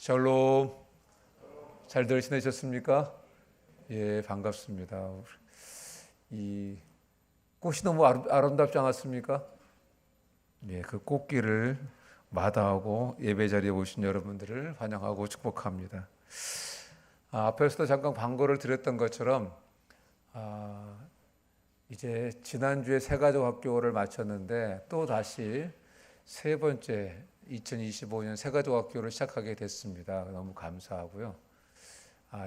샬롬. 잘들 지내셨습니까? 예, 반갑습니다. 이 꽃이 너무 아름답지 않았습니까? 예, 그 꽃길을 마다하고 예배 자리에 오신 여러분들을 환영하고 축복합니다. 앞에서도 잠깐 광고를 드렸던 것처럼 이제 지난주에 새가족학교를 마쳤는데 또 다시 세 번째 2025년 새가족학교를 시작하게 됐습니다. 너무 감사하고요.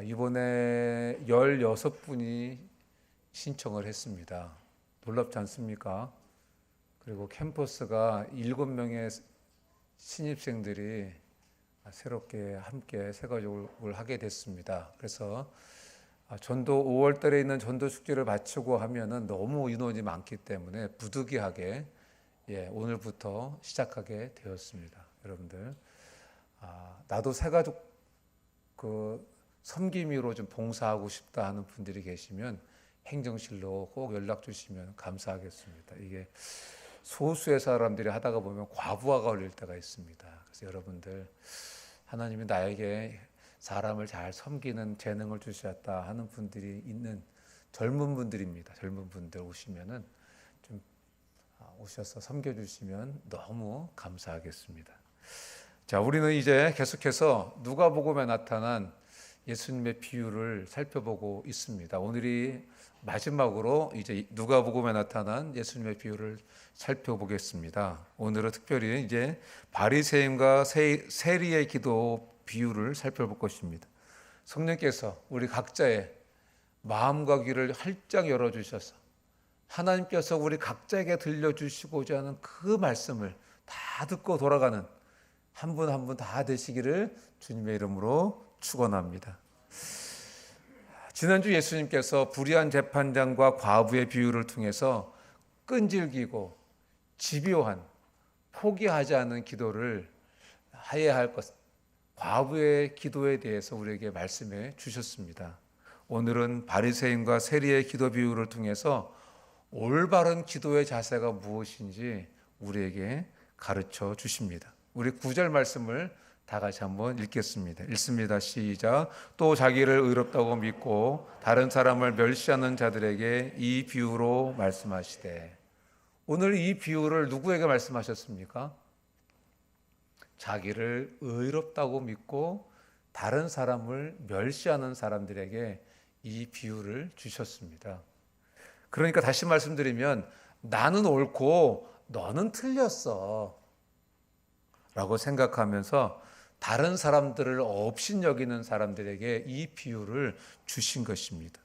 이번에 16분이 신청을 했습니다. 놀랍지 않습니까? 그리고 캠퍼스가 7명의 신입생들이 새롭게 함께 새가족을 하게 됐습니다. 그래서 전도 5월 달에 있는 전도 축제를 마치고 하면은 너무 인원이 많기 때문에 부득이하게 오늘부터 시작하게 되었습니다. 여러분들, 나도 새가족 섬김으로 좀 봉사하고 싶다 하는 분들이 계시면 행정실로 꼭 연락 주시면 감사하겠습니다. 이게 소수의 사람들이 하다가 보면 과부하가 걸릴 때가 있습니다. 그래서 여러분들, 하나님이 나에게 사람을 잘 섬기는 재능을 주셨다 하는 분들이 있는 젊은 분들입니다. 젊은 분들 오시면은 좀 오셔서 섬겨주시면 너무 감사하겠습니다. 자, 우리는 이제 계속해서 누가복음에 나타난 예수님의 비유를 살펴보고 있습니다. 오늘이 마지막으로 이제 누가복음에 나타난 예수님의 비유를 살펴보겠습니다. 오늘은 특별히 이제 바리새인과 세리의 기도 비유를 살펴볼 것입니다. 성령께서 우리 각자의 마음과 귀를 활짝 열어주셔서 하나님께서 우리 각자에게 들려주시고자 하는 그 말씀을 다 듣고 돌아가는 한 분 한 분 다 되시기를 주님의 이름으로 축원합니다. 지난주 예수님께서 불의한 재판장과 과부의 비유를 통해서 끈질기고 집요한 포기하지 않는 기도를 해야 할 것, 과부의 기도에 대해서 우리에게 말씀해 주셨습니다. 오늘은 바리새인과 세리의 기도 비유를 통해서 올바른 기도의 자세가 무엇인지 우리에게 가르쳐 주십니다. 우리 9절 말씀을 다 같이 한번 읽겠습니다. 읽습니다. 시작. 또 자기를 의롭다고 믿고 다른 사람을 멸시하는 자들에게 이 비유로 말씀하시되. 오늘 이 비유를 누구에게 말씀하셨습니까? 자기를 의롭다고 믿고 다른 사람을 멸시하는 사람들에게 이 비유를 주셨습니다. 그러니까 다시 말씀드리면 나는 옳고 너는 틀렸어 라고 생각하면서 다른 사람들을 업신여기는 사람들에게 이 비유를 주신 것입니다.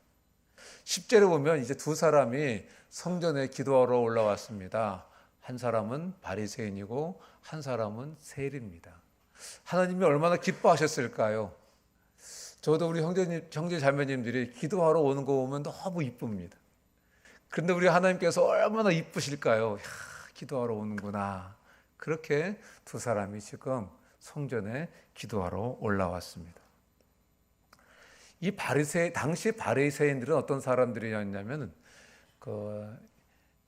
10절에 보면 이제 두 사람이 성전에 기도하러 올라왔습니다. 한 사람은 바리새인이고 한 사람은 세리입니다. 하나님이 얼마나 기뻐하셨을까요? 저도 우리 형제 자매님들이 기도하러 오는 거 보면 너무 이쁩니다. 그런데 우리 하나님께서 얼마나 이쁘실까요? 기도하러 오는구나. 그렇게 두 사람이 지금 성전에 기도하러 올라왔습니다. 이 당시 바리새인들은 어떤 사람들이었냐면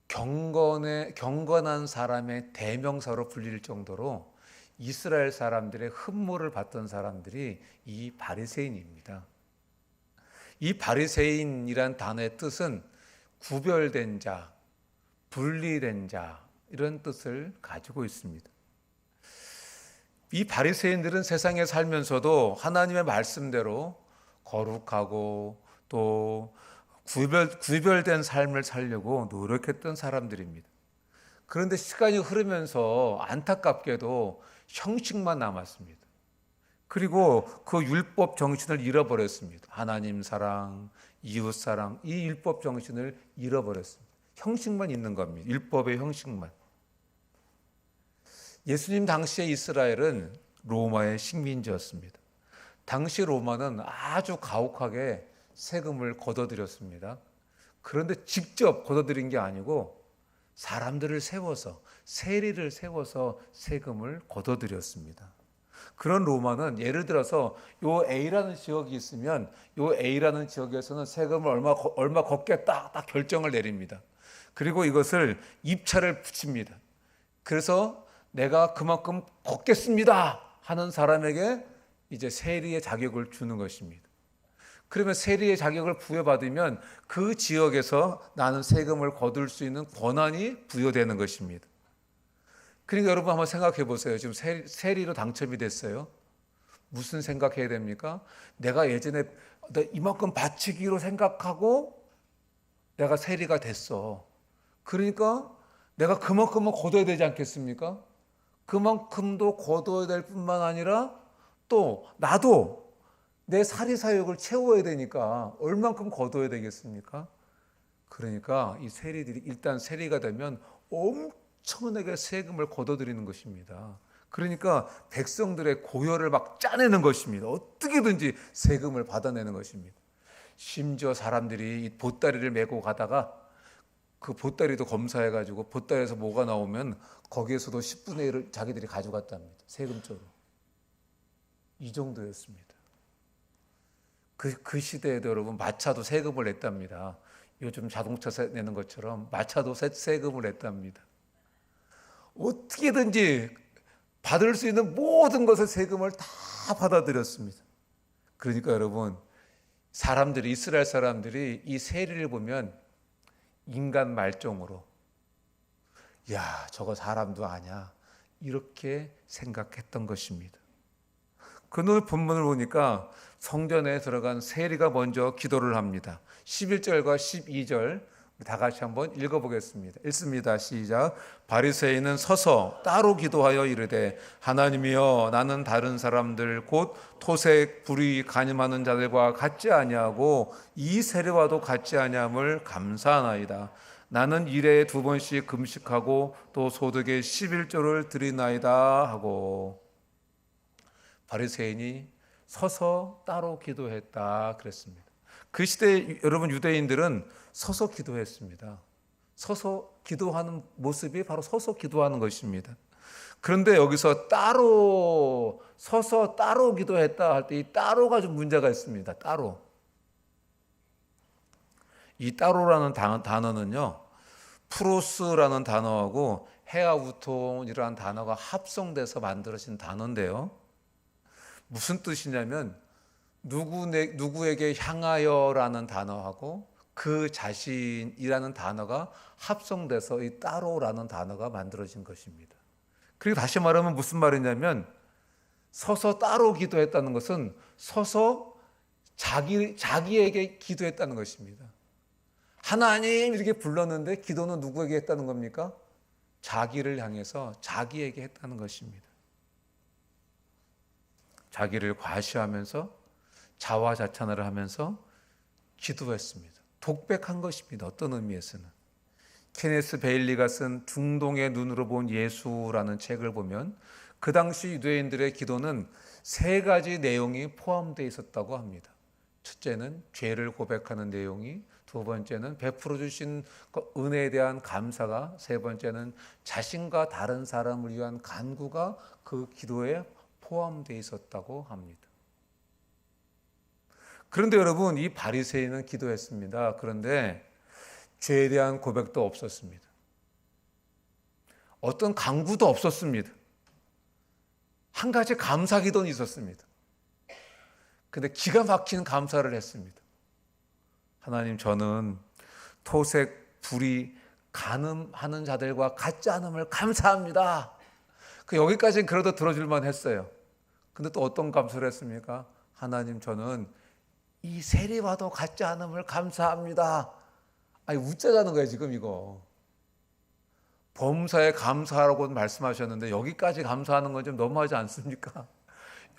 경건한 사람의 대명사로 불릴 정도로 이스라엘 사람들의 흠모를 받던 사람들이 이 바리새인입니다. 이 바리새인이란 단어의 뜻은 구별된 자, 분리된 자, 이런 뜻을 가지고 있습니다. 이 바리새인들은 세상에 살면서도 하나님의 말씀대로 거룩하고 또 구별된 삶을 살려고 노력했던 사람들입니다. 그런데 시간이 흐르면서 안타깝게도 형식만 남았습니다. 그리고 그 율법 정신을 잃어버렸습니다. 하나님 사랑, 이웃 사랑, 이 율법 정신을 잃어버렸습니다. 형식만 있는 겁니다. 율법의 형식만. 예수님 당시의 이스라엘은 로마의 식민지였습니다. 당시 로마는 아주 가혹하게 세금을 걷어들였습니다. 그런데 직접 걷어들인 게 아니고 사람들을 세워서, 세리를 세워서 세금을 걷어들였습니다. 그런 로마는 예를 들어서 요 A라는 지역이 있으면 요 A라는 지역에서는 세금을 얼마 걷겠다 딱 결정을 내립니다. 그리고 이것을 입찰을 붙입니다. 그래서 내가 그만큼 걷겠습니다 하는 사람에게 이제 세리의 자격을 주는 것입니다. 그러면 세리의 자격을 부여받으면 그 지역에서 나는 세금을 거둘 수 있는 권한이 부여되는 것입니다. 그러니까 여러분 한번 생각해 보세요. 지금 세리로 당첨이 됐어요. 무슨 생각해야 됩니까? 내가 예전에 이만큼 바치기로 생각하고 내가 세리가 됐어. 그러니까 내가 그만큼은 거둬야 되지 않겠습니까? 그만큼도 거둬야 될 뿐만 아니라 또 나도 내 사리사욕을 채워야 되니까 얼만큼 거둬야 되겠습니까? 그러니까 이 세리들이 일단 세리가 되면 엄청나게 세금을 거둬들이는 것입니다. 그러니까 백성들의 고열을 막 짜내는 것입니다. 어떻게든지 세금을 받아내는 것입니다. 심지어 사람들이 이 보따리를 메고 가다가 그 보따리도 검사해가지고 보따리에서 뭐가 나오면 거기에서도 10분의 1을 자기들이 가져갔답니다. 세금적으로. 이 정도였습니다. 그 시대에도 여러분 마차도 세금을 냈답니다. 요즘 자동차 내는 것처럼 마차도 세금을 냈답니다. 어떻게든지 받을 수 있는 모든 것을 세금을 다 받아들였습니다. 그러니까 여러분 이스라엘 사람들이 이 세리를 보면 인간 말종으로 야 저거 사람도 아냐 이렇게 생각했던 것입니다. 그 본문을 보니까 성전에 들어간 세리가 먼저 기도를 합니다. 11절과 12절 다 같이 한번 읽어보겠습니다. 읽습니다. 시작. 바리새인은 서서 따로 기도하여 이르되 하나님이여 나는 다른 사람들 곧 토색 불의 간음하는 자들과 같지 아니하고 이 세리와도 같지 아니함을 감사하나이다. 나는 일에 2번씩 금식하고 또 소득의 11조를 드리나이다 하고 바리새인이 서서 따로 기도했다 그랬습니다. 그 시대 여러분 유대인들은 서서 기도했습니다. 서서 기도하는 모습이 바로 서서 기도하는 것입니다. 그런데 여기서 따로 서서 따로 기도했다 할 때 이 따로가 좀 문제가 있습니다. 따로. 이 따로라는 단어는요. 프로스라는 단어하고 헤아우톤이라는 단어가 합성돼서 만들어진 단어인데요. 무슨 뜻이냐면 누구에게 향하여라는 단어하고 그 자신이라는 단어가 합성돼서 이 따로라는 단어가 만들어진 것입니다. 그리고 다시 말하면 무슨 말이냐면 서서 따로 기도했다는 것은 서서 자기에게 기도했다는 것입니다. 하나님 이렇게 불렀는데 기도는 누구에게 했다는 겁니까? 자기를 향해서 자기에게 했다는 것입니다. 자기를 과시하면서 자화자찬을 하면서 기도했습니다. 독백한 것입니다. 어떤 의미에서는. 케네스 베일리가 쓴 중동의 눈으로 본 예수라는 책을 보면 그 당시 유대인들의 기도는 3가지 내용이 포함되어 있었다고 합니다. 첫째는 죄를 고백하는 내용이, 2번째는 베풀어 주신 은혜에 대한 감사가, 3번째는 자신과 다른 사람을 위한 간구가 그 기도에 포함되어 있었다고 합니다. 그런데 여러분 이 바리새인은 기도했습니다. 그런데 죄에 대한 고백도 없었습니다. 어떤 간구도 없었습니다. 한 가지 감사 기도는 있었습니다. 그런데 기가 막힌 감사를 했습니다. 하나님 저는 토색, 불의, 간음하는 자들과 같지 않음을 감사합니다. 여기까지는 그래도 들어줄만 했어요. 근데 또 어떤 감사를 했습니까? 하나님 저는 이 세리와도 같지 않음을 감사합니다. 아니 웃자자는 거예요 지금 이거. 범사에 감사하라고 말씀하셨는데 여기까지 감사하는 건 좀 너무하지 않습니까?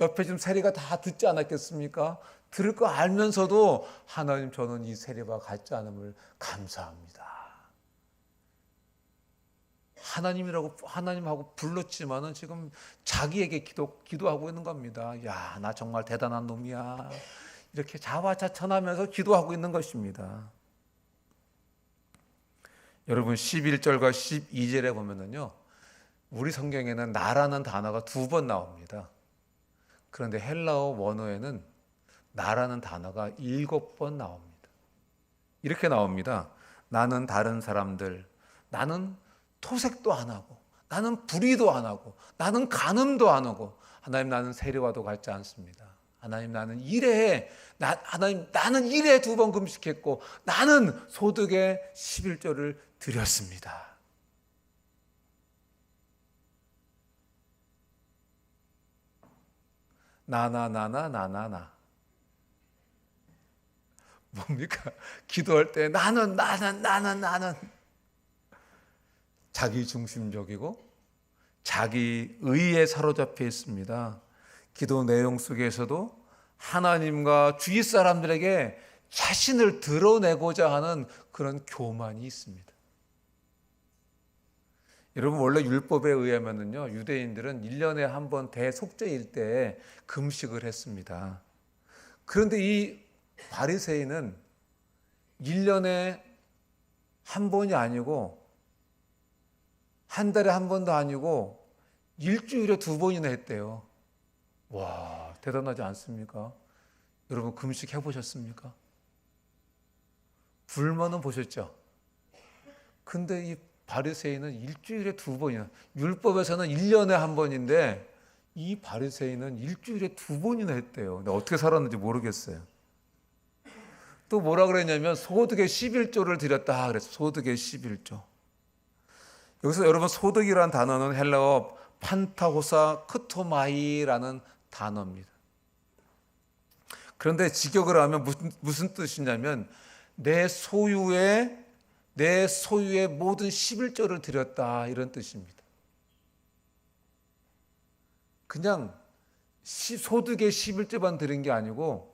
옆에 지금 세리가 다 듣지 않았겠습니까? 들을 거 알면서도 하나님 저는 이 세리와 같지 않음을 감사합니다. 하나님하고 불렀지만은 지금 자기에게 기도하고 있는 겁니다. 야, 나 정말 대단한 놈이야. 이렇게 자화자찬하면서 기도하고 있는 것입니다. 여러분 11절과 12절에 보면은요. 우리 성경에는 나라는 단어가 2번 나옵니다. 그런데 헬라어 원어에는 나라는 단어가 7번 나옵니다. 이렇게 나옵니다. 나는 다른 사람들, 나는 토색도 안 하고, 나는 불의도 안 하고, 나는 간음도 안 하고, 하나님, 나는 세리와도 같지 않습니다. 하나님, 나는 하나님, 나는 1회에 2번 금식했고 나는 소득의 11조를 드렸습니다. 나나 뭡니까? 기도할 때 나는 자기 중심적이고 자기 의에 사로잡혀 있습니다. 기도 내용 속에서도 하나님과 주위 사람들에게 자신을 드러내고자 하는 그런 교만이 있습니다. 여러분, 원래 율법에 의하면요, 유대인들은 1년에 한 번 대속죄일 때 금식을 했습니다. 그런데 이 바리새인은 1년에 한 번이 아니고 한 달에 한 번도 아니고 일주일에 2번이나 했대요. 와, 대단하지 않습니까? 여러분, 금식 해보셨습니까? 불만은 보셨죠? 근데 이 바리새인은 일주일에 2번이나, 율법에서는 1년에 한 번인데 이 바리새인은 일주일에 2번이나 했대요. 근데 어떻게 살았는지 모르겠어요. 또 뭐라 그랬냐면 소득의 11조를 드렸다 그랬어요. 소득의 11조. 여기서 여러분, 소득이라는 단어는 헬라어 판타호사 크토마이라는 단어입니다. 그런데 직역을 하면 무슨 뜻이냐면 내 소유의 모든 11조를 드렸다, 이런 뜻입니다. 그냥 소득의 11조만 드린 게 아니고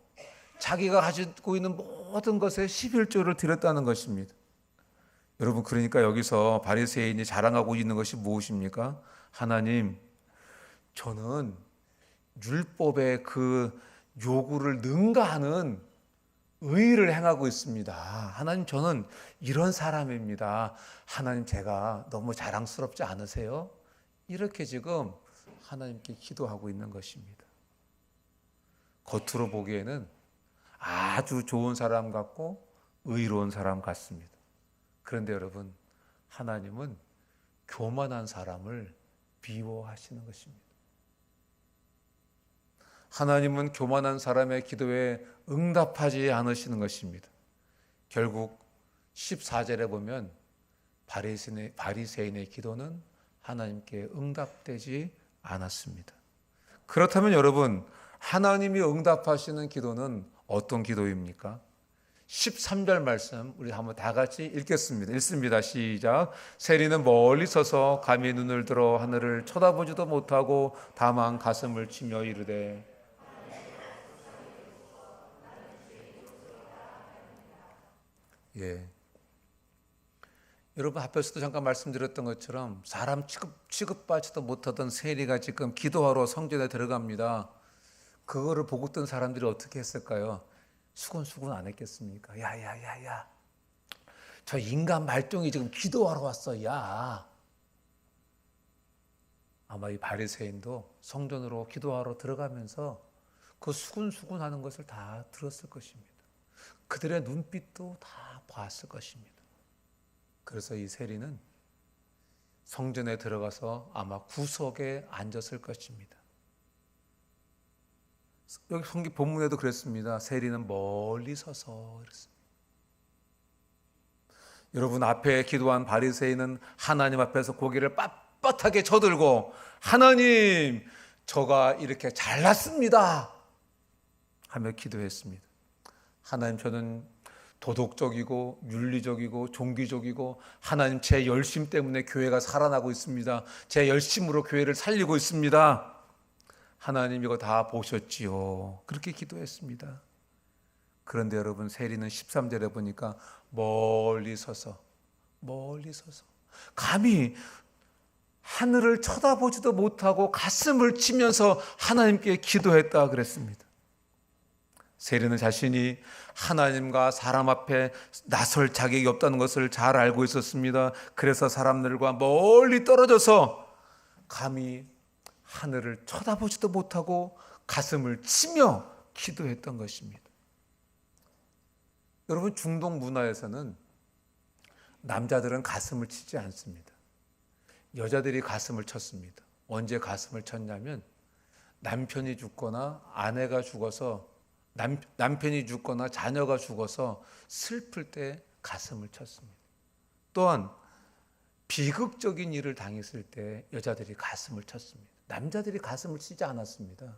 자기가 가지고 있는 모든 것에 11조를 드렸다는 것입니다. 여러분, 그러니까 여기서 바리새인이 자랑하고 있는 것이 무엇입니까? 하나님, 저는 율법의 그 요구를 능가하는 의를 행하고 있습니다. 하나님, 저는 이런 사람입니다. 하나님, 제가 너무 자랑스럽지 않으세요? 이렇게 지금 하나님께 기도하고 있는 것입니다. 겉으로 보기에는 아주 좋은 사람 같고 의로운 사람 같습니다. 그런데 여러분, 하나님은 교만한 사람을 미워하시는 것입니다. 하나님은 교만한 사람의 기도에 응답하지 않으시는 것입니다. 결국 14절에 보면 바리새인의 기도는 하나님께 응답되지 않았습니다. 그렇다면 여러분, 하나님이 응답하시는 기도는 어떤 기도입니까? 13절 말씀 우리 한번 다 같이 읽겠습니다. 읽습니다. 시작. 세리는 멀리 서서 감히 눈을 들어 하늘을 쳐다보지도 못하고 다만 가슴을 치며 이르되. 예. 여러분, 앞에서도 잠깐 말씀드렸던 것처럼 사람 취급받지도 못하던 세리가 지금 기도하러 성전에 들어갑니다. 그거를 보고 있던 사람들이 어떻게 했을까요? 수군수군 안 했겠습니까? 야야야야, 저 인간 말종이 지금 기도하러 왔어. 야. 아마 이 바리새인도 성전으로 기도하러 들어가면서 그 수군수군 하는 것을 다 들었을 것입니다. 그들의 눈빛도 다 봤을 것입니다. 그래서 이 세리는 성전에 들어가서 아마 구석에 앉았을 것입니다. 여기 성경 본문에도 그랬습니다. 세리는 멀리 서서 그랬습니다. 여러분, 앞에 기도한 바리새인은 하나님 앞에서 고개를 빳빳하게 쳐들고, 하나님, 저가 이렇게 잘났습니다 하며 기도했습니다. 하나님, 저는 도덕적이고 윤리적이고 종기적이고 하나님, 제 열심 때문에 교회가 살아나고 있습니다. 제 열심으로 교회를 살리고 있습니다. 하나님, 이거 다 보셨지요. 그렇게 기도했습니다. 그런데 여러분, 세리는 13절에 보니까 멀리 서서 감히 하늘을 쳐다보지도 못하고 가슴을 치면서 하나님께 기도했다 그랬습니다. 세리는 자신이 하나님과 사람 앞에 나설 자격이 없다는 것을 잘 알고 있었습니다. 그래서 사람들과 멀리 떨어져서 감히 하늘을 쳐다보지도 못하고 가슴을 치며 기도했던 것입니다. 여러분, 중동 문화에서는 남자들은 가슴을 치지 않습니다. 여자들이 가슴을 쳤습니다. 언제 가슴을 쳤냐면 남편이 죽거나 아내가 죽어서 남편이 죽거나 자녀가 죽어서 슬플 때 가슴을 쳤습니다. 또한 비극적인 일을 당했을 때 여자들이 가슴을 쳤습니다. 남자들이 가슴을 치지 않았습니다.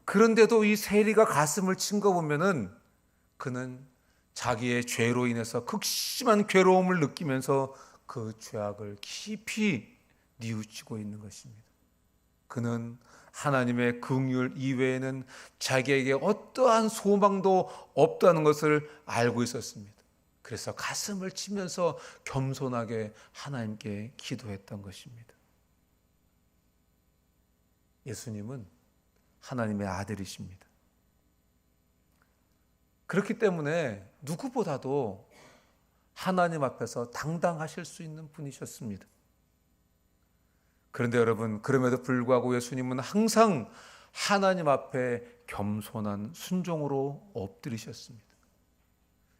그런데도 이 세리가 가슴을 친 거 보면은 그는 자기의 죄로 인해서 극심한 괴로움을 느끼면서 그 죄악을 깊이 뉘우치고 있는 것입니다. 그는 하나님의 긍휼 이외에는 자기에게 어떠한 소망도 없다는 것을 알고 있었습니다. 그래서 가슴을 치면서 겸손하게 하나님께 기도했던 것입니다. 예수님은 하나님의 아들이십니다. 그렇기 때문에 누구보다도 하나님 앞에서 당당하실 수 있는 분이셨습니다. 그런데 여러분, 그럼에도 불구하고 예수님은 항상 하나님 앞에 겸손한 순종으로 엎드리셨습니다.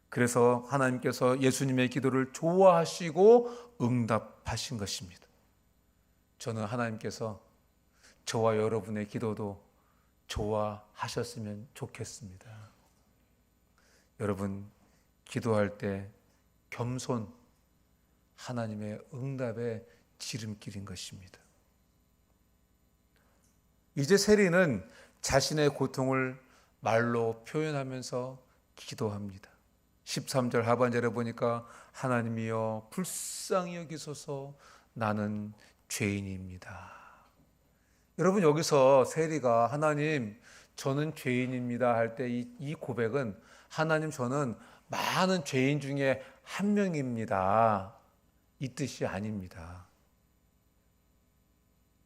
그래서 하나님께서 예수님의 기도를 좋아하시고 응답하신 것입니다. 저는 하나님께서 저와 여러분의 기도도 좋아하셨으면 좋겠습니다. 여러분, 기도할 때 겸손, 하나님의 응답의 지름길인 것입니다. 이제 세리는 자신의 고통을 말로 표현하면서 기도합니다. 13절 하반절에 보니까 하나님이여 불쌍히 여기소서 나는 죄인입니다. 여러분, 여기서 세리가 하나님 저는 죄인입니다 할 때 이 고백은 하나님 저는 많은 죄인 중에 한 명입니다 이 뜻이 아닙니다.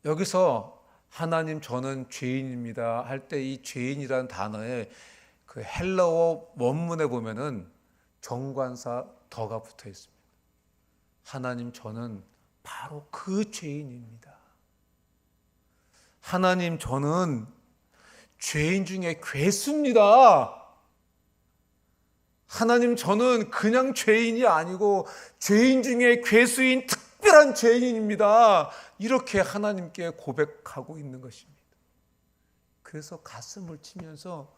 여기서 하나님 저는 죄인입니다 할 때 이 죄인이라는 단어에 그 헬라어 원문에 보면은 정관사 더가 붙어 있습니다. 하나님 저는 바로 그 죄인입니다. 하나님 저는 죄인 중에 괴수입니다. 하나님 저는 그냥 죄인이 아니고 죄인 중에 괴수인 특별한 죄인입니다. 이렇게 하나님께 고백하고 있는 것입니다. 그래서 가슴을 치면서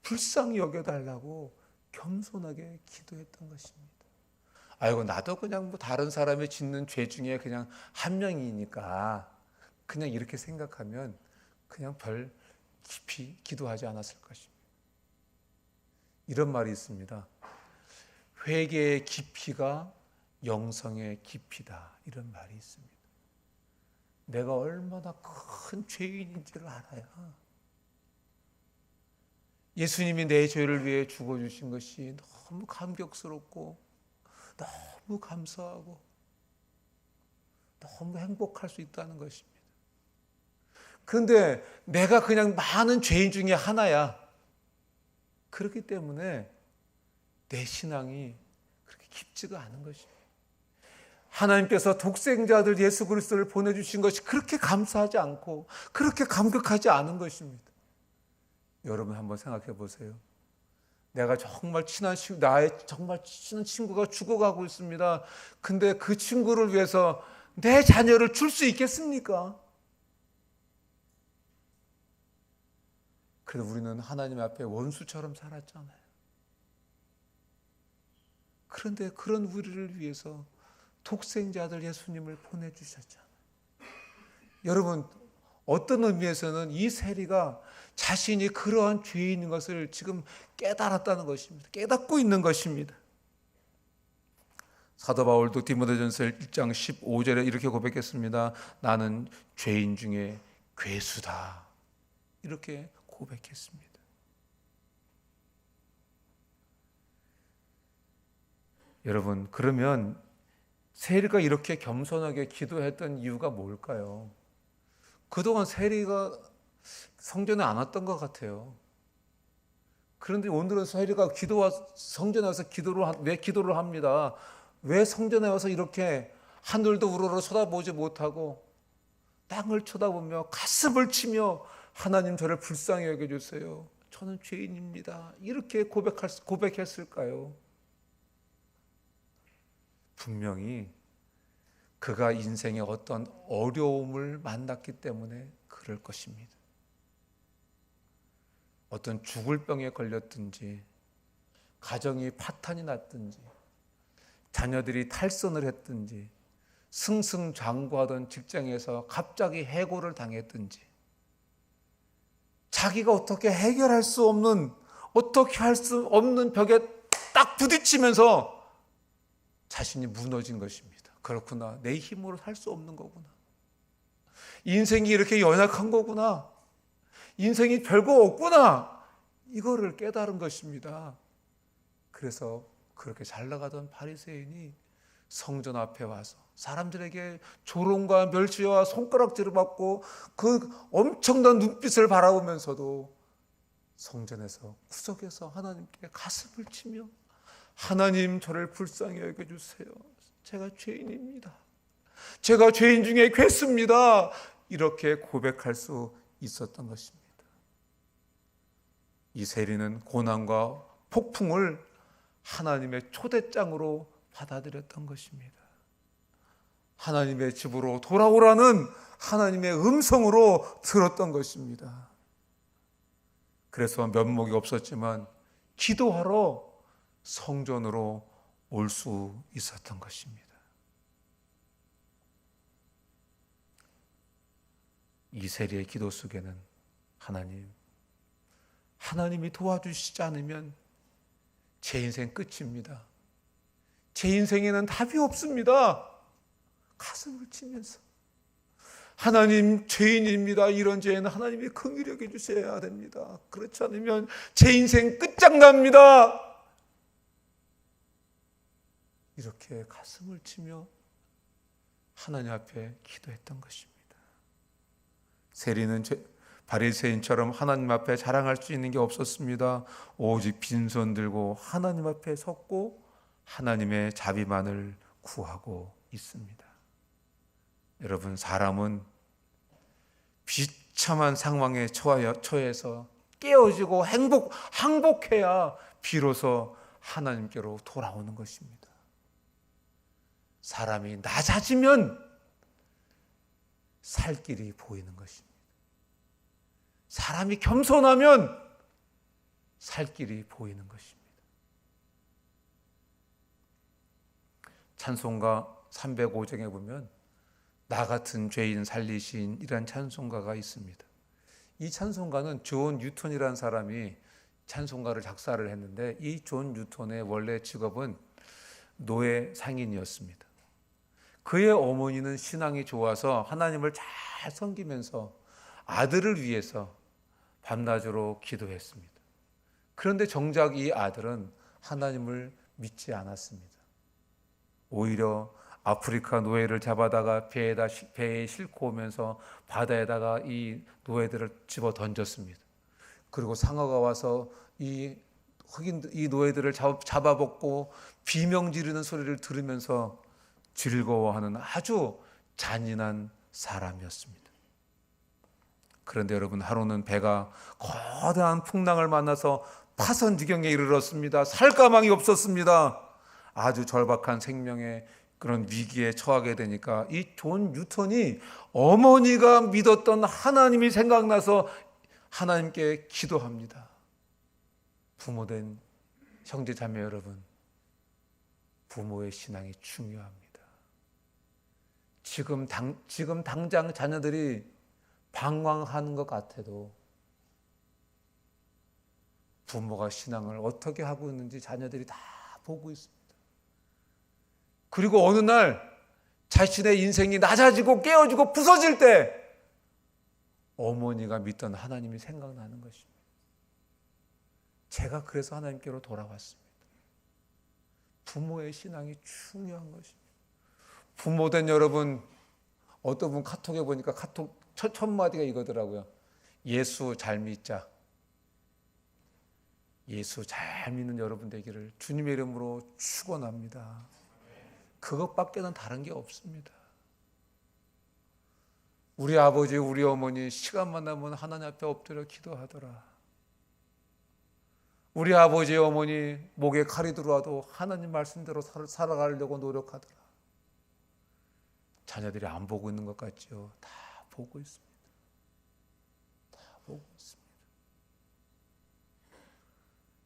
불쌍히 여겨달라고 겸손하게 기도했던 것입니다. 아이고 나도 그냥 뭐 다른 사람이 짓는 죄 중에 그냥 한 명이니까 그냥 이렇게 생각하면 그냥 별 깊이 기도하지 않았을 것입니다. 이런 말이 있습니다. 회개의 깊이가 영성의 깊이다. 이런 말이 있습니다. 내가 얼마나 큰 죄인인지를 알아야 예수님이 내 죄를 위해 죽어주신 것이 너무 감격스럽고 너무 감사하고 너무 행복할 수 있다는 것입니다. 그런데 내가 그냥 많은 죄인 중에 하나야. 그렇기 때문에 내 신앙이 그렇게 깊지가 않은 것입니다. 하나님께서 독생자들 예수 그리스도를 보내주신 것이 그렇게 감사하지 않고 그렇게 감격하지 않은 것입니다. 여러분 한번 생각해 보세요. 내가 정말 나의 정말 친한 친구가 죽어가고 있습니다. 근데 그 친구를 위해서 내 자녀를 줄 수 있겠습니까? 그래도 우리는 하나님 앞에 원수처럼 살았잖아요. 그런데 그런 우리를 위해서 독생자들 예수님을 보내주셨잖아요. 여러분, 어떤 의미에서는 이 세리가 자신이 그러한 죄인인 것을 지금 깨달았다는 것입니다. 깨닫고 있는 것입니다. 사도 바울도 디모데전서 1장 15절에 이렇게 고백했습니다. 나는 죄인 중에 괴수다. 이렇게 고백했습니다. 여러분, 그러면 세리가 이렇게 겸손하게 기도했던 이유가 뭘까요? 그동안 세리가 성전에 안 왔던 것 같아요. 그런데 오늘은 세리가 성전에 와서 왜 기도를 합니다. 왜 성전에 와서 이렇게 하늘도 우러러 쳐다보지 못하고 땅을 쳐다보며 가슴을 치며 하나님 저를 불쌍히 여겨주세요. 저는 죄인입니다. 이렇게 고백했을까요? 분명히 그가 인생에 어떤 어려움을 만났기 때문에 그럴 것입니다. 어떤 죽을 병에 걸렸든지, 가정이 파탄이 났든지, 자녀들이 탈선을 했든지, 승승장구하던 직장에서 갑자기 해고를 당했든지, 자기가 어떻게 해결할 수 없는, 어떻게 할 수 없는 벽에 딱 부딪히면서 자신이 무너진 것입니다. 그렇구나. 내 힘으로 살 수 없는 거구나. 인생이 이렇게 연약한 거구나. 인생이 별거 없구나. 이거를 깨달은 것입니다. 그래서 그렇게 잘 나가던 바리새인이 성전 앞에 와서 사람들에게 조롱과 멸시와 손가락질을 받고 그 엄청난 눈빛을 바라보면서도 성전에서 구석에서 하나님께 가슴을 치며 하나님, 저를 불쌍히 여겨주세요. 제가 죄인입니다. 제가 죄인 중에 괴수입니다. 이렇게 고백할 수 있었던 것입니다. 이 세리는 고난과 폭풍을 하나님의 초대장으로 받아들였던 것입니다. 하나님의 집으로 돌아오라는 하나님의 음성으로 들었던 것입니다. 그래서 면목이 없었지만 기도하러 성전으로 올 수 있었던 것입니다. 이 세리의 기도 속에는 하나님이 도와주시지 않으면 제 인생 끝입니다. 제 인생에는 답이 없습니다. 가슴을 치면서 하나님, 죄인입니다. 이런 죄는 하나님이 긍휼히 여겨 주셔야 됩니다. 그렇지 않으면 제 인생 끝장납니다. 이렇게 가슴을 치며 하나님 앞에 기도했던 것입니다. 세리는 바리새인처럼 하나님 앞에 자랑할 수 있는 게 없었습니다. 오직 빈손 들고 하나님 앞에 섰고 하나님의 자비만을 구하고 있습니다. 여러분, 사람은 비참한 상황에 처해서 깨어지고 항복해야 비로소 하나님께로 돌아오는 것입니다. 사람이 낮아지면 살 길이 보이는 것입니다. 사람이 겸손하면 살 길이 보이는 것입니다. 찬송가 305장에 보면 나 같은 죄인 살리신 이란 찬송가가 있습니다. 이 찬송가는 존 뉴턴이라는 사람이 찬송가를 작사를 했는데, 이 존 뉴턴의 원래 직업은 노예 상인이었습니다. 그의 어머니는 신앙이 좋아서 하나님을 잘 섬기면서 아들을 위해서 밤낮으로 기도했습니다. 그런데 정작 이 아들은 하나님을 믿지 않았습니다. 오히려 아프리카 노예를 잡아다가 배에 싣고 오면서 바다에다가 이 노예들을 집어 던졌습니다. 그리고 상어가 와서 이 노예들을 잡아먹고 비명 지르는 소리를 들으면서 즐거워하는 아주 잔인한 사람이었습니다. 그런데 여러분, 하루는 배가 거대한 풍랑을 만나서 파선 지경에 이르렀습니다. 살 가망이 없었습니다. 아주 절박한 생명의 그런 위기에 처하게 되니까 이 존 뉴턴이 어머니가 믿었던 하나님이 생각나서 하나님께 기도합니다. 부모된 형제 자매 여러분, 부모의 신앙이 중요합니다. 지금 당장 자녀들이 방황하는 것 같아도 부모가 신앙을 어떻게 하고 있는지 자녀들이 다 보고 있습니다. 그리고 어느 날 자신의 인생이 낮아지고 깨어지고 부서질 때 어머니가 믿던 하나님이 생각나는 것입니다. 제가 그래서 하나님께로 돌아왔습니다. 부모의 신앙이 중요한 것입니다. 부모된 여러분, 어떤 분 카톡에 보니까 카톡 첫 마디가 이거더라고요. 예수 잘 믿자. 예수 잘 믿는 여러분 되기를 주님의 이름으로 축원합니다. 그것밖에는 다른 게 없습니다. 우리 아버지, 우리 어머니 시간만 나면 하나님 앞에 엎드려 기도하더라. 우리 아버지, 어머니 목에 칼이 들어와도 하나님 말씀대로 살아가려고 노력하더라. 자녀들이 안 보고 있는 것 같죠? 다 보고 있습니다. 다 보고 있습니다.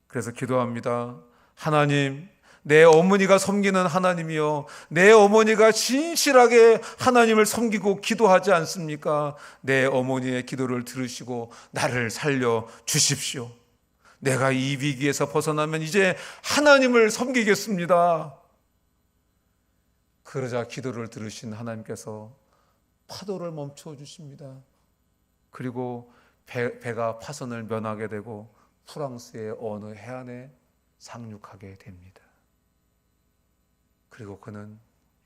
그래서 기도합니다. 하나님, 내 어머니가 섬기는 하나님이요, 내 어머니가 진실하게 하나님을 섬기고 기도하지 않습니까? 내 어머니의 기도를 들으시고 나를 살려 주십시오. 내가 이 위기에서 벗어나면 이제 하나님을 섬기겠습니다. 그러자 기도를 들으신 하나님께서 파도를 멈춰 주십니다. 그리고 배가 파선을 면하게 되고 프랑스의 어느 해안에 상륙하게 됩니다. 그리고 그는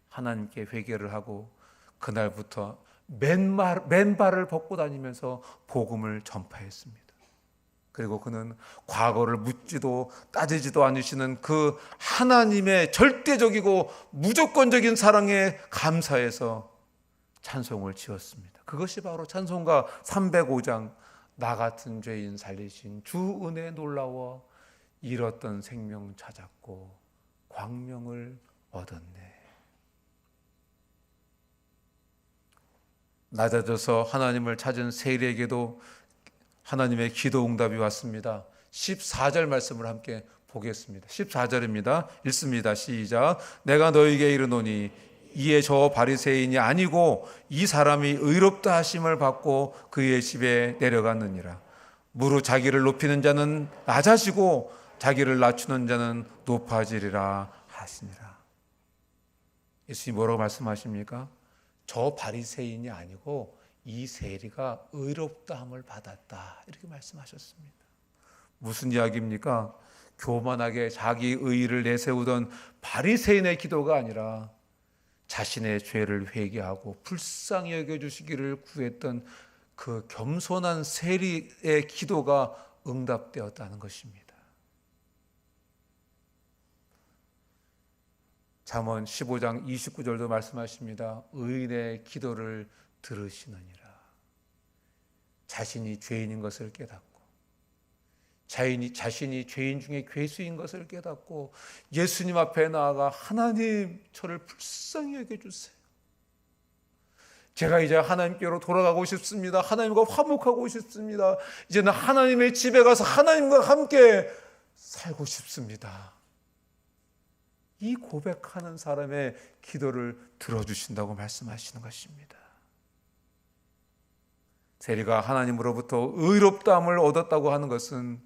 하나님께 회개를 하고 그날부터 맨발을 벗고 다니면서 복음을 전파했습니다. 그리고 그는 과거를 묻지도 따지지도 않으시는 그 하나님의 절대적이고 무조건적인 사랑에 감사해서 찬송을 지었습니다. 그것이 바로 찬송가 305장 나 같은 죄인 살리신 주 은혜 놀라워 잃었던 생명 찾았고 광명을 얻었네. 낮아져서 하나님을 찾은 세리에게도 하나님의 기도 응답이 왔습니다. 14절 말씀을 함께 보겠습니다. 14절입니다. 읽습니다. 시작. 내가 너에게 이르노니 이에 저 바리새인이 아니고 이 사람이 의롭다 하심을 받고 그의 집에 내려갔느니라. 무릇 자기를 높이는 자는 낮아지고 자기를 낮추는 자는 높아지리라 하시니라. 예수님 뭐라고 말씀하십니까? 저 바리새인이 아니고 이 세리가 의롭다함을 받았다, 이렇게 말씀하셨습니다. 무슨 이야기입니까? 교만하게 자기 의의를 내세우던 바리새인의 기도가 아니라 자신의 죄를 회개하고 불쌍히 여겨주시기를 구했던 그 겸손한 세리의 기도가 응답되었다는 것입니다. 잠언 15장 29절도 말씀하십니다. 의인의 기도를 들으시느니라. 자신이 죄인인 것을 깨닫고 자신이 죄인 중에 괴수인 것을 깨닫고 예수님 앞에 나아가 하나님, 저를 불쌍히 여겨주세요. 제가 이제 하나님께로 돌아가고 싶습니다. 하나님과 화목하고 싶습니다. 이제는 하나님의 집에 가서 하나님과 함께 살고 싶습니다. 이 고백하는 사람의 기도를 들어주신다고 말씀하시는 것입니다. 세리가 하나님으로부터 의롭다함을 얻었다고 하는 것은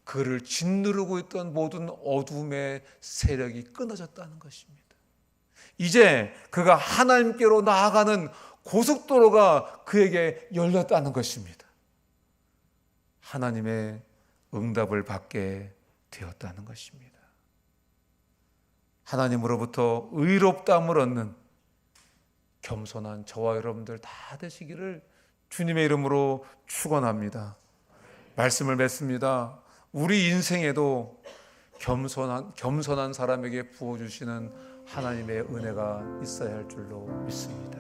그를 짓누르고 있던 모든 어둠의 세력이 끊어졌다는 것입니다. 이제 그가 하나님께로 나아가는 고속도로가 그에게 열렸다는 것입니다. 하나님의 응답을 받게 되었다는 것입니다. 하나님으로부터 의롭다함을 얻는 겸손한 저와 여러분들 다 되시기를 주님의 이름으로 축원합니다. 말씀을 맺습니다. 우리 인생에도 겸손한 사람에게 부어주시는 하나님의 은혜가 있어야 할 줄로 믿습니다.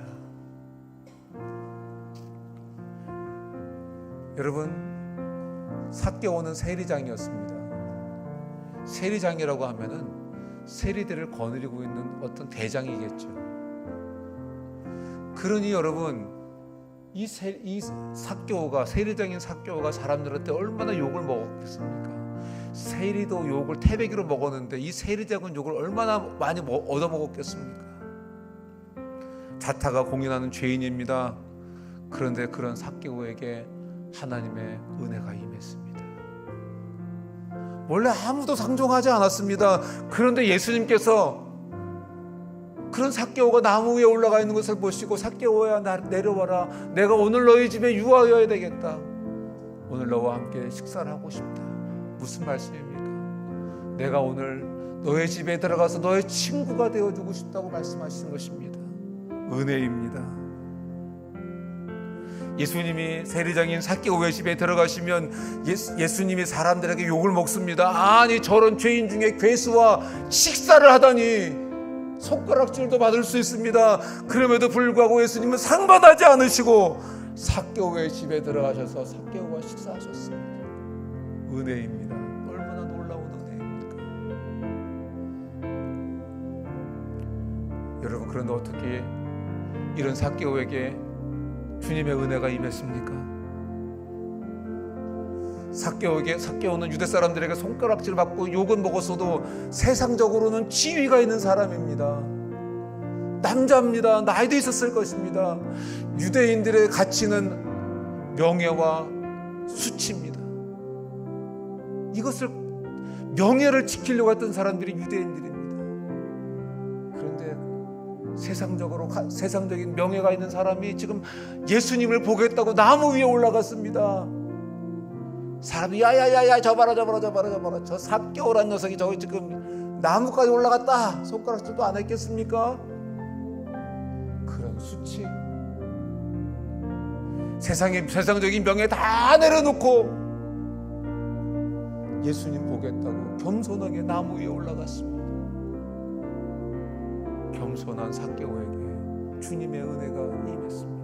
여러분, 삭개오는 세리장이었습니다. 세리장이라고 하면은 세리들을 거느리고 있는 어떤 대장이겠죠. 그러니 여러분, 이 삭개오가, 세리장인 삭개오가 사람들한테 얼마나 욕을 먹었겠습니까? 세리도 욕을 태배기로 먹었는데 이 세리장은 욕을 얼마나 많이 얻어먹었겠습니까? 자타가 공인하는 죄인입니다. 그런데 그런 삭개오에게 하나님의 은혜가 임했습니다. 원래 아무도 상종하지 않았습니다. 그런데 예수님께서 그런 삭개오가 나무 위에 올라가 있는 것을 보시고 삭개오야, 내려와라. 내가 오늘 너희 집에 유하여야 되겠다. 오늘 너와 함께 식사를 하고 싶다. 무슨 말씀입니까? 내가 오늘 너의 집에 들어가서 너의 친구가 되어주고 싶다고 말씀하시는 것입니다. 은혜입니다. 예수님이 세리장인 삭개오의 집에 들어가시면 예수님이 사람들에게 욕을 먹습니다. 아니, 저런 죄인 중에 괴수와 식사를 하다니, 손가락질도 받을 수 있습니다. 그럼에도 불구하고 예수님은 상관하지 않으시고 삭개오의 집에 들어가셔서 삭개오와 식사하셨습니다. 은혜입니다. 얼마나 놀라운 은혜입니까? 여러분, 그런데 어떻게 이런 삭개오에게 주님의 은혜가 임했습니까? 삭개오는 유대 사람들에게 손가락질 받고 욕은 먹었어도 세상적으로는 지위가 있는 사람입니다. 남자입니다. 나이도 있었을 것입니다. 유대인들의 가치는 명예와 수치입니다. 이것을 명예를 지키려고 했던 사람들이 유대인들입니다. 그런데 세상적인 명예가 있는 사람이 지금 예수님을 보겠다고 나무 위에 올라갔습니다. 사람이 야야야야 저 봐라 저 삭개오란 녀석이 저기 지금 나무까지 올라갔다 손가락질도 안 했겠습니까? 그런 수치, 세상적인 명예 다 내려놓고 예수님 보겠다고 겸손하게 나무 위에 올라갔습니다. 겸손한 삭개오에게 주님의 은혜가 임했습니다.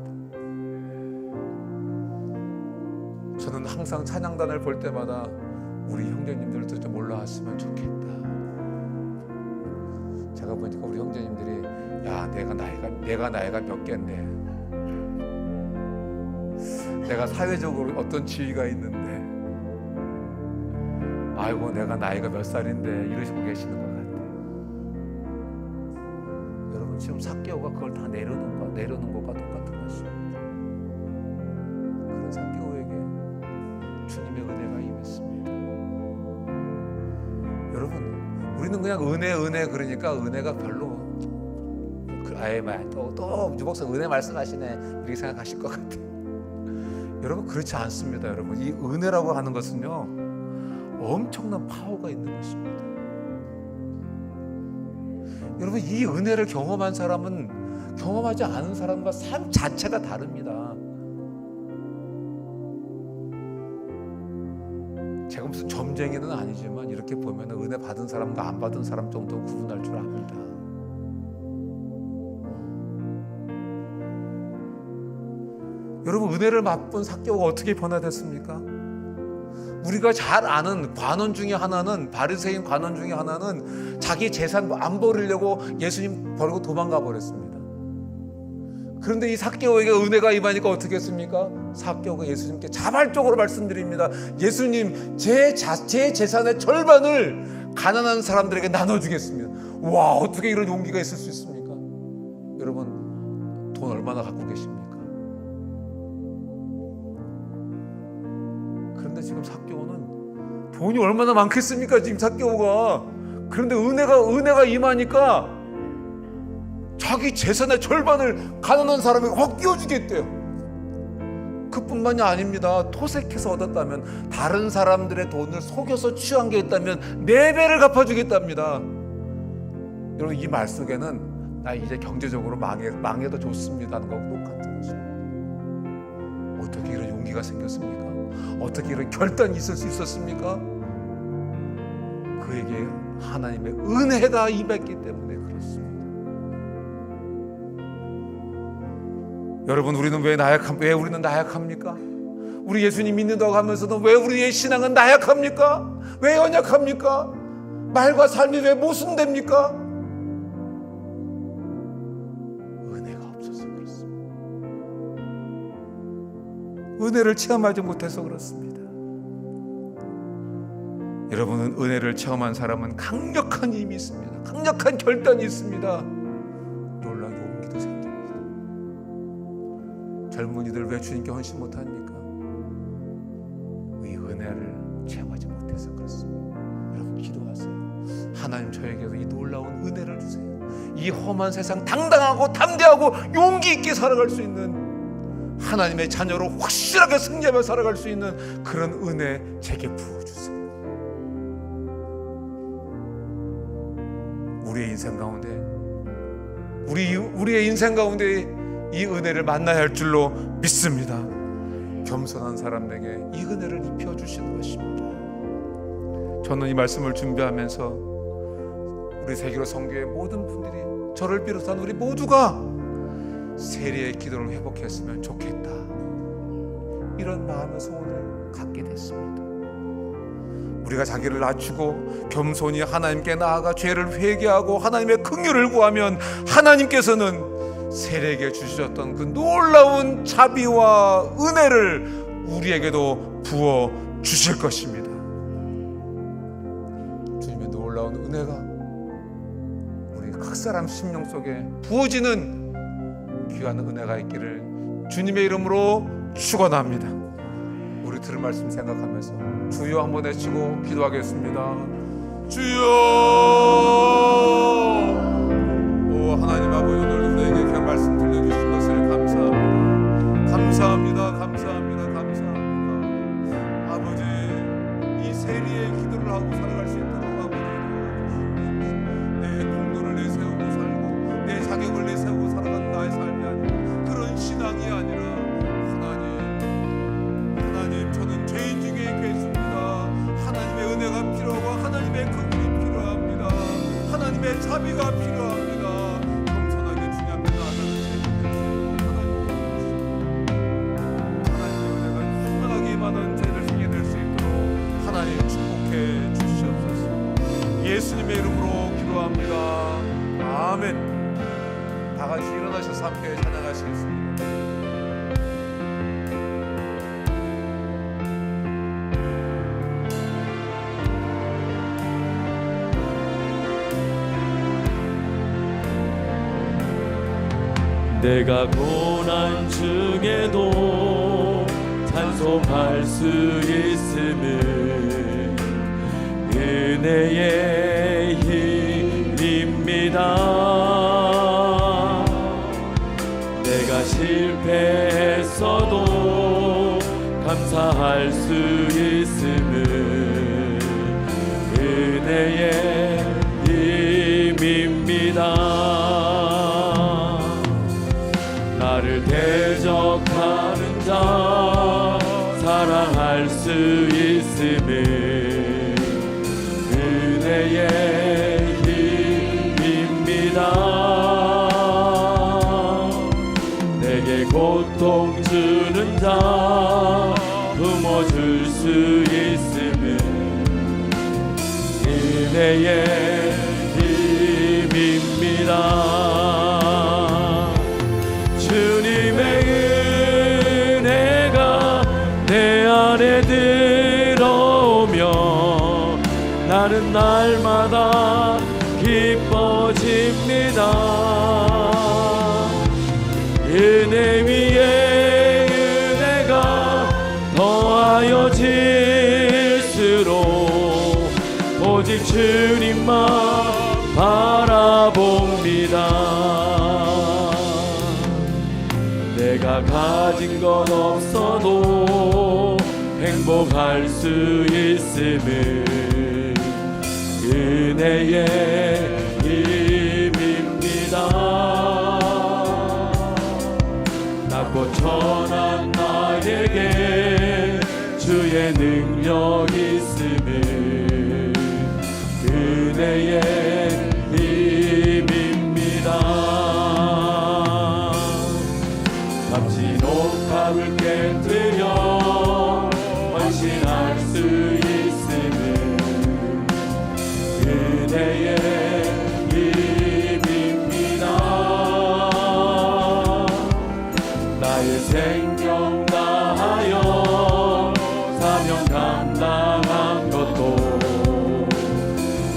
저는 항상 찬양단을 볼 때마다 우리 형제님들도 좀 올라왔으면 좋겠다. 제가 보니까 우리 형제님들이 야 내가 나이가 몇 갠데, 내가 사회적으로 어떤 지위가 있는데, 아이고 내가 나이가 몇 살인데 이러시고 계시는 것 같아요. 여러분 지금 삭개오가 그걸 다 내려놓은 것과 똑같은 것입니다. 그런 삭개오에게 주님의 은혜가 임했습니다. 여러분 우리는 그냥 은혜 그러니까 은혜가 별로 아예 또 유복사 은혜 말씀하시네 이렇게 생각하실 것 같아요. 여러분 그렇지 않습니다. 여러분 이 은혜라고 하는 것은요 엄청난 파워가 있는 것입니다. 여러분 이 은혜를 경험한 사람은 경험하지 않은 사람과 삶 자체가 다릅니다. 제가 무슨 점쟁이는 아니지만 이렇게 보면 은혜 받은 사람과 안 받은 사람 정도 구분할 줄 압니다. 여러분 은혜를 맛본 삭개오가 어떻게 변화됐습니까? 우리가 잘 아는 관원 중에 하나는, 바리새인 관원 중에 하나는 자기 재산 안 버리려고 예수님 버리고 도망가 버렸습니다. 그런데 이 삭개오에게 은혜가 임하니까 어떻게 했습니까? 삭개오가 예수님께 자발적으로 말씀드립니다. 예수님 제 재산의 절반을 가난한 사람들에게 나눠주겠습니다. 와 어떻게 이런 용기가 있을 수 있습니까? 여러분 돈 얼마나 갖고 계십니까? 그런데 지금 삭개오는 돈이 얼마나 많겠습니까? 지금 삭개오가. 그런데 은혜가 임하니까 자기 재산의 절반을 가난한 사람에게 확 끼워주겠대요. 그뿐만이 아닙니다. 토색해서 얻었다면, 다른 사람들의 돈을 속여서 취한 게 있다면 4배를 갚아주겠답니다. 여러분 이 말 속에는 나 이제 경제적으로 망해도 좋습니다 하는 거하고 똑같은 것입니다. 어떻게 이런 용기가 생겼습니까? 어떻게 이런 결단이 있을 수 있었습니까? 그에게 하나님의 은혜가 임했기 때문에 그렇습니다. 여러분 우리는 왜 우리는 나약합니까? 우리 예수님 믿는다고 하면서도 왜 우리의 신앙은 나약합니까? 왜 연약합니까? 말과 삶이 왜 모순됩니까? 은혜가 없어서 그렇습니다. 은혜를 체험하지 못해서 그렇습니다. 여러분은 은혜를 체험한 사람은 강력한 힘이 있습니다. 강력한 결단이 있습니다. 놀라운 용기도 생깁니다. 젊은이들 왜 주님께 헌신 못합니까? 이 은혜를 체험하지 못해서 그렇습니다. 여러분 기도하세요. 하나님 저에게도 이 놀라운 은혜를 주세요. 이 험한 세상 당당하고 담대하고 용기 있게 살아갈 수 있는, 하나님의 자녀로 확실하게 승리하며 살아갈 수 있는 그런 은혜 제게 부어주세요. 우리의 인생 가운데 우리의 인생 가운데 이 은혜를 만나야 할 줄로 믿습니다. 겸손한 사람에게 이 은혜를 입혀주시는 것입니다. 저는 이 말씀을 준비하면서 우리 세계로 선교의 모든 분들이, 저를 비롯한 우리 모두가 세례의 기도를 회복했으면 좋겠다, 이런 마음의 소원을 갖게 됐습니다. 우리가 자기를 낮추고 겸손히 하나님께 나아가 죄를 회개하고 하나님의 긍휼을 구하면 하나님께서는 세례에게 주셨던 그 놀라운 자비와 은혜를 우리에게도 부어 주실 것입니다. 주님의 놀라운 은혜가 우리 각 사람 심령 속에 부어지는 귀한 은혜가 있기를 주님의 이름으로 축원합니다. 우리 들은 말씀 생각하면서 주여 한번 외치고 기도하겠습니다. 주여! 오 하나님 아버지, 오늘도 우리에게 그 말씀 들려주신 것을 감사합니다. 감사합니다. 감사합니다. 감사합니다. 아버지, 이 세리의 기도를 하고 살아갈 수 있도록 아버지 내 공로를 내세우고 살고 내 자격을 내세우고 살아가는 나의 삶이 아니라 그런 신앙이 아니라 하나님 저는 죄인 중에 있겠습니다. 하나님의 은혜가 필요하고 하나님의 긍휼이 필요합니다. 하나님의 자비가 필요합니다. 겸손하게 주님 앞에 나아가는 하나님의 은혜가 충만하게 임하는 죄를 지게 될 수 있도록 하나님 축복해 주시옵소서. 예수님의 이름으로 기도합니다. 아멘. 다 같이 일어나셔서 함께 찬양하시겠습니다. 내가 고난 중에도 찬송할 수 있음은 은혜의 힘입니다. 내가 실패했어도 감사할 수 있음은 은혜의 힘입니다. 나를 대적하는 자 사랑할 수 있음은 은혜의 힘입니다. 내게 고통 주는 자 품어줄 수 있음은 은혜의 힘입니다. 주님의 은혜가 내 안에 들어오며 나는 날마다 기뻐집니다. 은혜 위에 은혜가 더하여질수록 오직 주님만 바라봅니다. 내가 가진 건 없어도 행복할 수 있음은 은혜의 힘입니다. 낮고 천한 나에게 주의 능력 있음은 은혜의 힘입니다. 값진 옷값을 깨뜨려 헌신할 수 있음은 은혜의 힘입니다. 나의 생명 다하여 사명 감당한 것도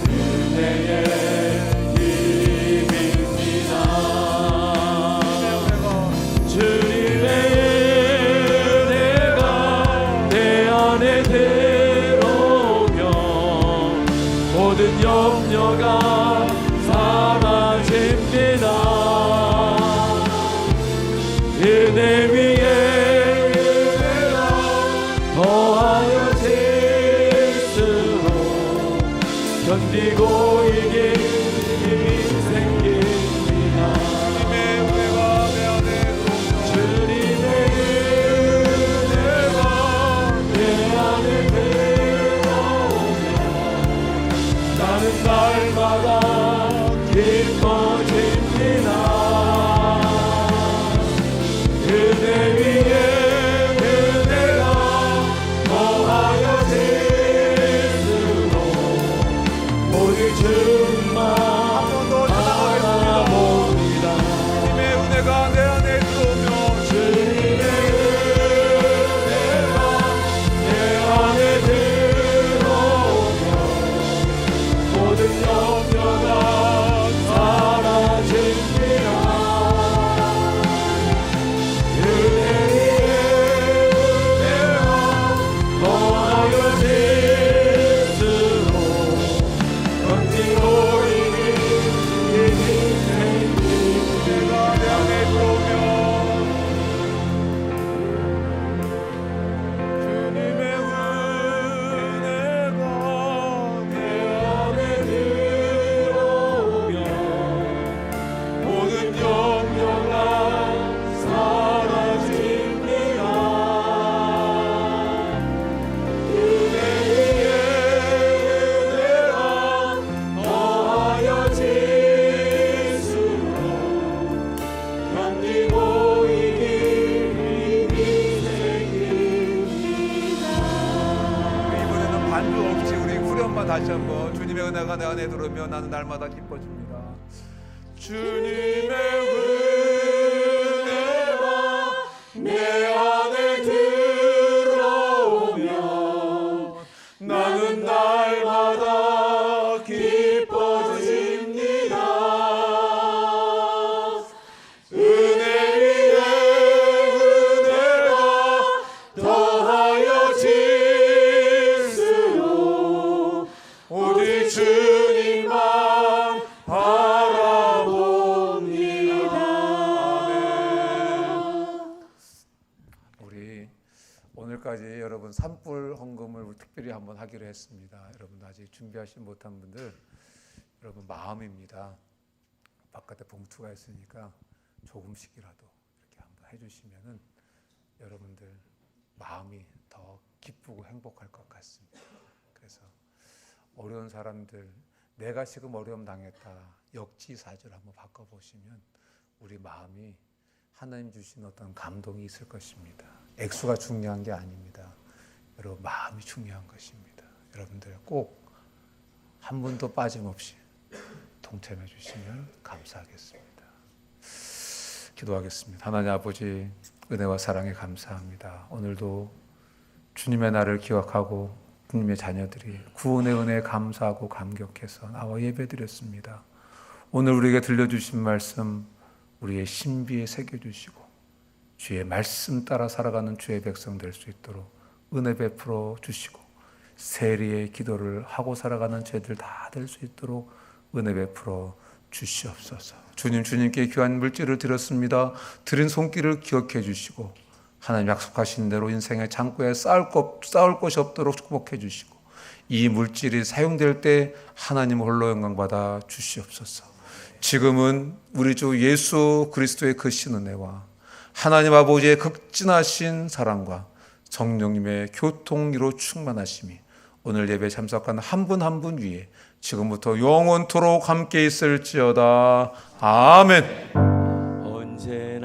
은혜의 힘입니다. 주님의 은혜가 내 안에 들어오며 모든 염려가 사라집니다. 은혜 위에 은혜가 더하여질수록 견디고 이길 힘이 생깁니다. 주님의 은혜가 내 안에 들어오며 주님의 은혜가 내 안에 들어오며 나는 날마다 기뻐집니다. 은혜 위에 은혜가 더하여질수록 오직 주님만 바라봅니다. 주님의 은혜가 내 안에 들어오며 주님의 은혜가 내 안에 없이 우리 후렴만 다시 한번 주님의 은혜가 내 안에 들어오면 나는 날마다 기뻐집니다. 주님의 은혜가 내 안에 들어오면 나는 날마다 기뻐집니다. 은혜 위에 은혜가 더하여 질수록 오직 주님만 바라봅니다. 우리 오늘까지 여러분 산불 헌금을 특별히 한번 하기로 했습니다. 여러분 아직 준비하지 못한 분들 여러분 마음입니다. 바깥에 봉투가 있으니까 조금씩이라도 이렇게 한번 해주시면은 여러분들 마음이 더 기쁘고 행복할 것 같습니다. 그래서 어려운 사람들 내가 지금 어려움 당했다 역지사지를 한번 바꿔보시면 우리 마음이 하나님 주신 어떤 감동이 있을 것입니다. 액수가 중요한 게 아닙니다. 여러분 마음이 중요한 것입니다. 여러분들 꼭 한 분도 빠짐없이 동참해 주시면 감사하겠습니다. 기도하겠습니다. 하나님 아버지 은혜와 사랑에 감사합니다. 오늘도 주님의 날을 기억하고 주님의 자녀들이 구원의 은혜에 감사하고 감격해서 나와 예배드렸습니다. 오늘 우리에게 들려주신 말씀 우리의 신비에 새겨주시고 주의 말씀 따라 살아가는 주의 백성 될 수 있도록 은혜 베풀어 주시고 세리의 기도를 하고 살아가는 죄들 다 될 수 있도록 은혜 베풀어 주시옵소서. 주님께 귀한 물질을 드렸습니다. 드린 손길을 기억해 주시고 하나님 약속하신 대로 인생의 창고에 쌓을 곳이 없도록 축복해 주시고 이 물질이 사용될 때 하나님 홀로 영광받아 주시옵소서. 지금은 우리 주 예수 그리스도의 그 신은혜와 하나님 아버지의 극진하신 사랑과 성령님의 교통으로 충만하심이 오늘 예배 참석한 한 분 한 분 위에 지금부터 영원토록 함께 있을지어다. 아멘. 언제나